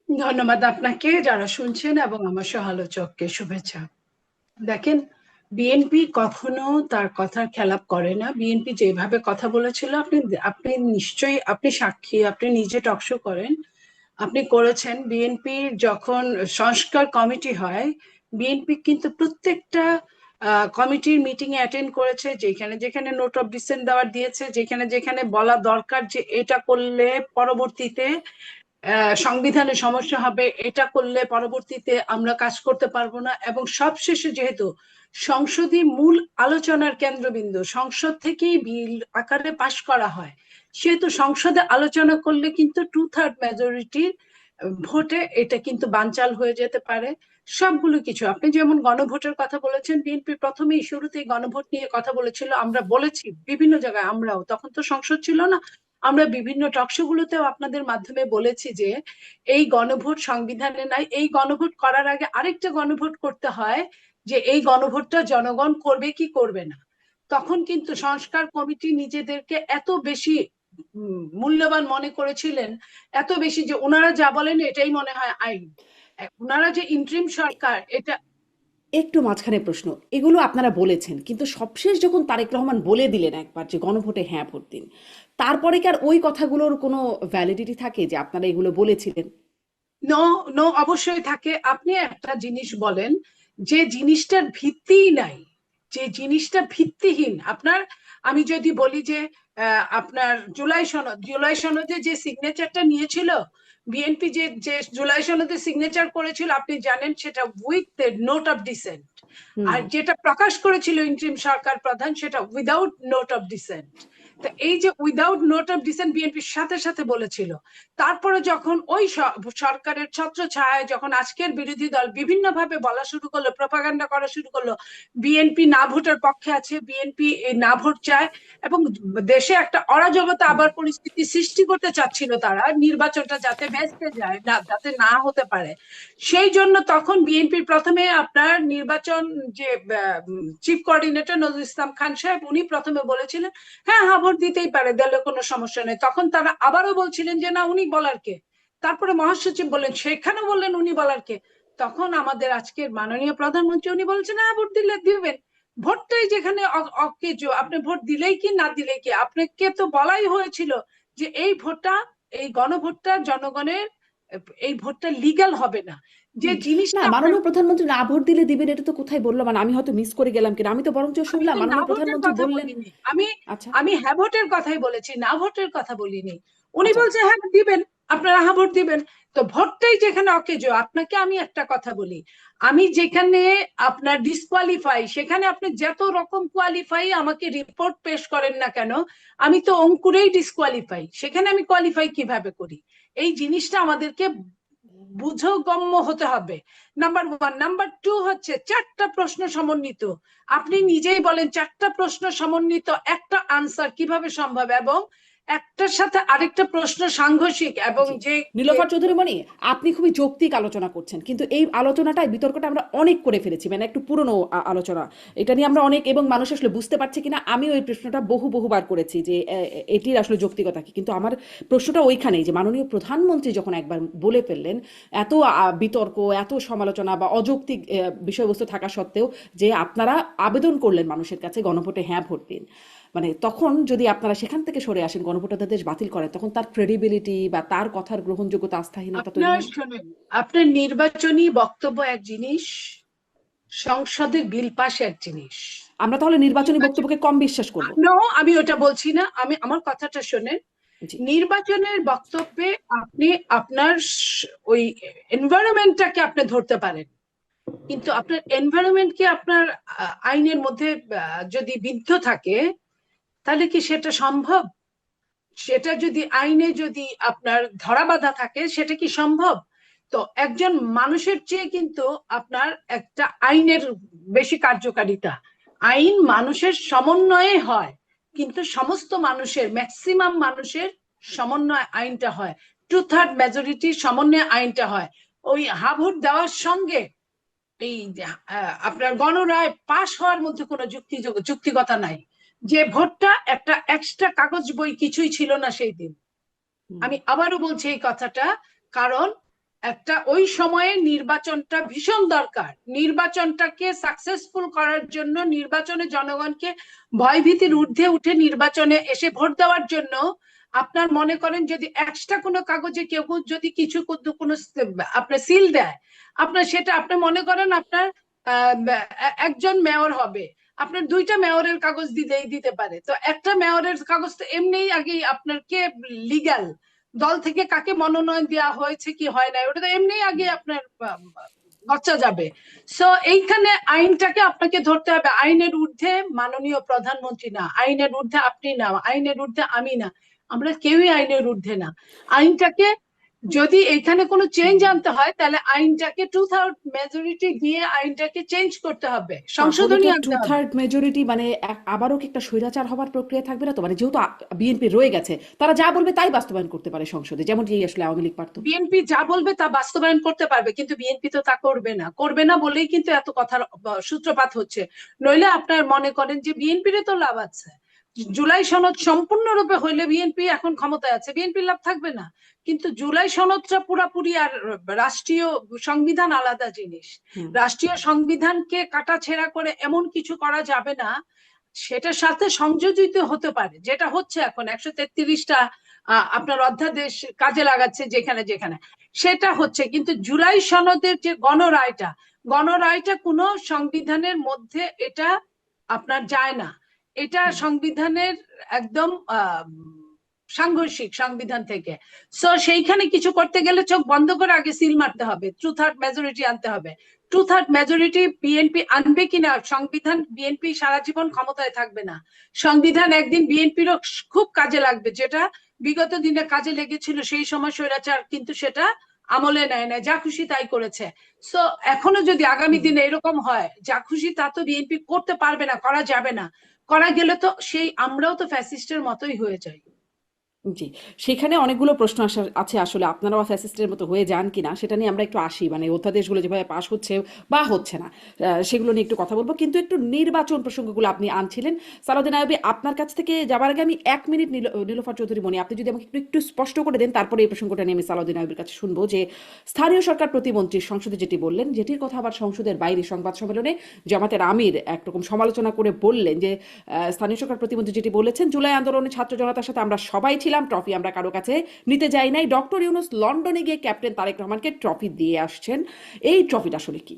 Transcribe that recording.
ধন্যবাদ আপনাকে, যারা শুনছেন, এবং আমার সহ-আলোচককে শুভেচ্ছা। দেখেন, বিএনপি কখনো তার কথার খেলাপ করে না। বিএনপি যেভাবে কথা বলেছিল, আপনি আপনি নিশ্চয়ই, আপনি সাক্ষী, আপনি নিজে টকশো করেন, আপনি করেছেন। বিএনপির যখন সংস্কার কমিটি হয়, বিএনপি কিন্তু প্রত্যেকটা কমিটির মিটিং এ অ্যাটেন্ড করেছে, যেখানে যেখানে নোট অফ ডিসেন্ট দেওয়ার দিয়েছে, যেখানে যেখানে বলা দরকার যে এটা করলে পরবর্তীতে সংবিধানে সমস্যা হবে, এটা করলে পরবর্তীতে আমরা কাজ করতে পারবো না, এবং সবশেষে যেহেতু সংসদই মূল আলোচনার কেন্দ্রবিন্দু, সংসদ থেকেই বিল আকারে পাশ করা হয়, সেহেতু সংসদে আলোচনা করলে কিন্তু 2/3 মেজরিটির ভোটে এটা কিন্তু বানচাল হয়ে যেতে পারে। সবগুলো কিছু, আপনি যেমন গণভোটের কথা বলেছেন, বিএনপি প্রথমেই শুরুতেই গণভোট নিয়ে কথা বলেছিল। আমরা বলেছি বিভিন্ন জায়গায়, আমরাও তখন তো সংসদ ছিল না, আমরা বিভিন্ন টকশো গুলোতেও আপনাদের মাধ্যমে বলেছি যে এই গণভোট সংবিধানে নাই। এই গণভোট করার আগে আরেকটা গণভোট করতে হয়, যে এই গণভোটটা জনগণ করবে কি করবে না। তখন কিন্তু সংস্কার কমিটি নিজেদেরকে এত বেশি মূল্যবান মনে করেছিলেন, এত বেশি যে ওনারা যা বলেন এটাই মনে হয় আইন। ওনারা যে ইন্ট্রিম সরকার, এটা একটু মাঝখানে প্রশ্ন, এগুলো আপনারা বলেছেন কিন্তু সবশেষ যখন তারেক রহমান বলে দিলেন একবার যে গণভোটে হ্যাঁ ভোট দিন, তারপরে কি আর ওই কথাগুলোর কোনো ভ্যালিডিটি থাকে যে আপনারা এগুলো বলেছিলেন? নো, নো, অবশ্যই থাকে। আপনি একটা জিনিস বলেন, যে জিনিসটার ভিত্তিই নাই, যে জিনিসটা ভিত্তিহীন, আপনার, আমি যদি বলি যে আপনার জুলাই সনদে যে সিগনেচারটা নিয়েছিল বিএনপি, যে যে জুলাই সনদে সিগনেচার করেছিল, আপনি জানেন সেটা উইথ নোট অফ ডিসেন্ট। হুম। আর যেটা প্রকাশ করেছিল ইন্টারিম সরকার প্রধান, সেটা উইদাউট নোট অফ ডিসেন্ট। তো এই যে উইদাউট নোট অফ ডিসেন্ট বিএনপির সাথে সাথে বলেছিল। তারপরে যখন ওই সরকারের ছত্র ছায়ায় যখন আজকের বিরোধী দল বিভিন্ন ভাবে বলা শুরু করলো, প্রপাগান্ডা করা শুরু করলো, বিএনপি না ভোটের পক্ষে আছে, বিএনপি না ভোট চায়, এবং দেশে একটা অরাজকতা আবার পরিস্থিতি সৃষ্টি করতে চাচ্ছিল তারা, নির্বাচনটা যাতে ভেস্তে যায় না, যাতে না হতে পারে। সেই জন্য তখন বিএনপির প্রথমে আপনার নির্বাচন যে চিফ কোঅর্ডিনেটর নজরুল ইসলাম খান সাহেব, উনি প্রথমে বলেছিলেন হ্যাঁ হ্যাঁ ভোট দিতেই পারে, দিলে কোনো সমস্যা নেই। তখন তারা আবারও বলছিলেন যে না, উনি বলার কে। তারপরে মহাসচিব বললেন, সেখানেও বললেন উনি বলার কে। তখন আমাদের আজকের মাননীয় প্রধানমন্ত্রী উনি বলছেন হ্যাঁ ভোট দিলে দিবেন। ভোটটাই যেখানে অকেজো, আপনি ভোট দিলেই কি না দিলেই কি, আপনাকে তো বলাই হয়েছিল যে এই ভোটটা, এই গণভোটটা জনগণের, এই ভোটটা লিগ্যাল হবে না, যে হুম। না, জিনিসটা আপনার। মাননীয় প্রধানমন্ত্রী না ভোট দিলে দিবেন এটা তো কোথায় বললো, মানে আমি হয়তো মিস করে গেলাম কিনা, আমি তো বরঞ্চ আমি শুনলাম তো না মাননীয় ভোটের প্রধানমন্ত্রী কথা বললেন। বলিনি, আমি আচ্ছা। আমি হ্যাঁ ভোটের কথাই বলেছি, না ভোটের কথা বলিনি। উনি আচ্ছা। বলছে হ্যাঁ দিবেন, আপনারা হ্যাঁ ভোট দিবেন। তো ভোটটাই যেখানে অকেজো, আপনাকে আমি একটা কথা বলি, আমি যেখানে আপনার ডিসকোয়ালিফাই, সেখানে আপনি যত রকম কোয়ালিফাই আমাকে রিপোর্ট পেশ করেন না কেন, আমি তো অঙ্কুরেই ডিসকোয়ালিফাই, সেখানে আমি কোয়ালিফাই কিভাবে করি? এই জিনিসটা আমাদেরকে বুঝগম্য হতে হবে। Number one. নাম্বার টু হচ্ছে চারটা প্রশ্ন সমন্বিত। আপনি নিজেই বলেন চারটা প্রশ্ন সমন্বিত একটা আনসার কিভাবে সম্ভব, এবং একটার সাথে আরেকটা প্রশ্ন সাংঘর্ষিক, এবং জি। যে যে নীলোফার চৌধুরী মণি, আপনি খুবই যৌক্তিক আলোচনা করছেন কিন্তু এই আলোচনাটাই বিতর্কটা আমরা অনেক করে ফেলেছি, মানে একটু পুরনো আলোচনা। এটা নিয়ে আমরা অনেক, এবং মানুষ আসলে বুঝতে পারছে কিনা আমিও এই প্রশ্নটা বহুবার করেছি যে এটির আসলে যৌক্তিকতা কি, কিন্তু আমার প্রশ্নটা ওইখানেই যে মাননীয় প্রধানমন্ত্রী যখন একবার বলে ফেললেন, এত বিতর্ক, এত সমালোচনা বা অযৌক্তিক বিষয়বস্তু থাকা সত্ত্বেও, যে আপনারা আবেদন করলেন মানুষের কাছে গণভোটে হ্যাঁ ভোট দিন, মানে তখন যদি আপনারা সেখান থেকে সরে আসেন, গণভোটাধিকার বাতিল করেন, তখন তার ক্রেডিবিলিটি বা তার কথার গ্রহণযোগ্যতা, আস্থাহীনতা তৈরি আপনার হয় না? শোনেন, আপনার নির্বাচনী বক্তব্য এক জিনিস, সংসদের বিল পাস এক জিনিস। আমরা তাহলে নির্বাচনী নির্বাচন, বক্তব্যকে কম বিশ্বাস করব? নো, আমি ওটা বলছি না, আমি আমার কথাটা শোনেন। জি। নির্বাচনের বক্তব্যে আপনি আপনার ওই এনভায়রনমেন্টটাকে আপনি ধরতে পারেন, কিন্তু আপনার এনভায়রনমেন্ট কি আপনার আইনের মধ্যে যদি বিদ্ধ থাকে, তাহলে কি সেটা সম্ভব? সেটা যদি আইনে যদি আপনার ধরাবাঁধা থাকে, সেটা কি সম্ভব? তো একজন মানুষের চেয়ে কিন্তু আপনার একটা আইনের বেশি কার্যকারিতা। আইন মানুষের সমন্বয়ে হয়, কিন্তু সমস্ত মানুষের, ম্যাক্সিমাম মানুষের সমন্বয় আইনটা হয়, 2/3 মেজরিটির সমন্বয়ে আইনটা হয়। ওই হাভোট দেওয়ার সঙ্গে এই আপনার গণরায় পাশ হওয়ার মধ্যে কোনো যুক্তিকতা নাই। যে ভোটটা একটা এক্সট্রা কাগজ বই কিছুই ছিল না সেই দিন। হুম। আমি আবারও বলছি এই কথাটা, কারণ একটা ওই সময়ে নির্বাচনটা ভীষণ দরকার। নির্বাচনটাকে সাকসেসফুল করার জন্য, নির্বাচনে জনগণকে ভয়ভীতির ঊর্ধ্বে উঠে নির্বাচনে এসে ভোট দেওয়ার জন্য আপনার মনে করেন যদি এক্সট্রা কোনো কাগজে কেউ যদি কিছু কোনো আপনার সিল দেয়, আপনার সেটা আপনি মনে করেন আপনার একজন মেয়র হবে, আপনার দুইটা মেয়রের কাগজ দিতে পারে, তো একটা মেয়রের কাগজ তো এমনিই আগেই আপনার কে লিগ্যাল, দল থেকে কাকে মনোনয়ন দেওয়া হয়েছে কি হয় না ওটা তো এমনি আগে আপনার বাচ্চা যাবে। সো এইখানে আইনটাকে আপনাকে ধরতে হবে। আইনের ঊর্ধ্বে মাননীয় প্রধানমন্ত্রী না, আইনের ঊর্ধ্বে আপনি না, আইনের ঊর্ধ্বে আমি না, আমরা কেউই আইনের ঊর্ধ্বে না। আইনটাকে যদি এখানে কোনো চেঞ্জ আনতে হয় তাহলে আইনটাকে 2/3 মেজরিটি দিয়ে আইনটাকে চেঞ্জ করতে হবে, তাহলে সংশোধনী তো আনতে টু হবে। থার্ড মেজরিটি মানে আবারও কি একটা স্বৈরাচার হবার প্রক্রিয়া থাকবে না তো? মানে যেহেতু বিএনপি রয়ে গেছে, তারা যা বলবে তাই বাস্তবায়ন করতে পারে সংসদে, যেমনটি আসলে আওয়ামী লীগ পারতো। বিএনপি যা বলবে তা বাস্তবায়ন করতে পারবে, কিন্তু বিএনপি তো তা করবে না, করবে না বলেই কিন্তু এত কথার সূত্রপাত হচ্ছে। নইলে আপনার মনে করেন যে বিএনপির তো লাভ আছে, জুলাই সনদ সম্পূর্ণরূপে হইলে বিএনপি এখন ক্ষমতায় আছে, বিএনপির লাভ থাকবে না। কিন্তু জুলাই সনদটা পুরাপুরি, আর রাষ্ট্রীয় সংবিধান আলাদা জিনিস। রাষ্ট্রীয় সংবিধানকে কাটাছেঁড়া করে এমন কিছু করা যাবে না, সেটার সাথে সংযোজিত হতে পারে, যেটা হচ্ছে এখন 133টা আপনার অধ্যাদেশ কাজে লাগাচ্ছে যেখানে যেখানে, সেটা হচ্ছে। কিন্তু জুলাই সনদের যে গণরায়টা কোনো সংবিধানের মধ্যে এটা আপনার যায় না, এটা সংবিধানের একদম সাংঘর্ষিক সংবিধান থেকে। সো সেইখানে কিছু করতে গেলে চোখ বন্ধ করে আগে সিল মারতে হবে, 2/3 মেজরিটি আনতে হবে। 2/3 মেজরিটি বিএনপি আনবে কিনা, সংবিধান বিএনপি সারা জীবন ক্ষমতায় থাকবে না, সংবিধান একদিন বিএনপিরও খুব কাজে লাগবে, যেটা বিগত দিনে কাজে লেগেছিল সেই সময় স্বৈরাচার কিন্তু সেটা আমলে নেয় না, যা খুশি তাই করেছে। সো এখনো যদি আগামী দিনে এরকম হয় যা খুশি তা তো বিএনপি করতে পারবে না, করা যাবে না, করা গেলে তো সেই আমরাও তো ফ্যাসিস্টের মতোই হয়ে যাই। জি, সেখানে অনেকগুলো প্রশ্ন আছে আসলে, আপনারাও ফ্যাসিস্টের মতো হয়ে যান কিনা সেটা নিয়ে আমরা একটু আসি, মানে অধ্যাদেশগুলো যেভাবে পাশ হচ্ছে বা হচ্ছে না, সেগুলো নিয়ে একটু কথা বলবো। কিন্তু একটু নির্বাচন প্রসঙ্গগুলো আপনি আনছিলেন সালাউদ্দিন আইয়ুবী, আপনার কাছ থেকে যাবার আগে আমি 1 মিনিট নীলোফার চৌধুরী মনি, আপনি যদি আমাকে একটু একটু স্পষ্ট করে দেন, তারপরে এই প্রসঙ্গটা নিয়ে আমি সালাউদ্দিন আইয়ুবীর কাছে শুনবো, যে স্থানীয় সরকার প্রতিমন্ত্রী সংসদে যেটি বললেন, যেটির কথা আবার সংসদের বাইরে সংবাদ সম্মেলনে জামাতের আমির একরকম সমালোচনা করে বললেন যে স্থানীয় সরকার প্রতিমন্ত্রী যেটি বলেছেন, জুলাই আন্দোলনে ছাত্র জনতার সাথে আমরা সবাই ছিলাম, ট্রফি আমরা কারো কাছে নিতে যাই নাই, ডক্টর ইউনূস লন্ডনে গিয়ে ক্যাপ্টেন তারেক রহমানকে ট্রফি দিয়ে আসছেন। এই ট্রফিটা আসলে কি?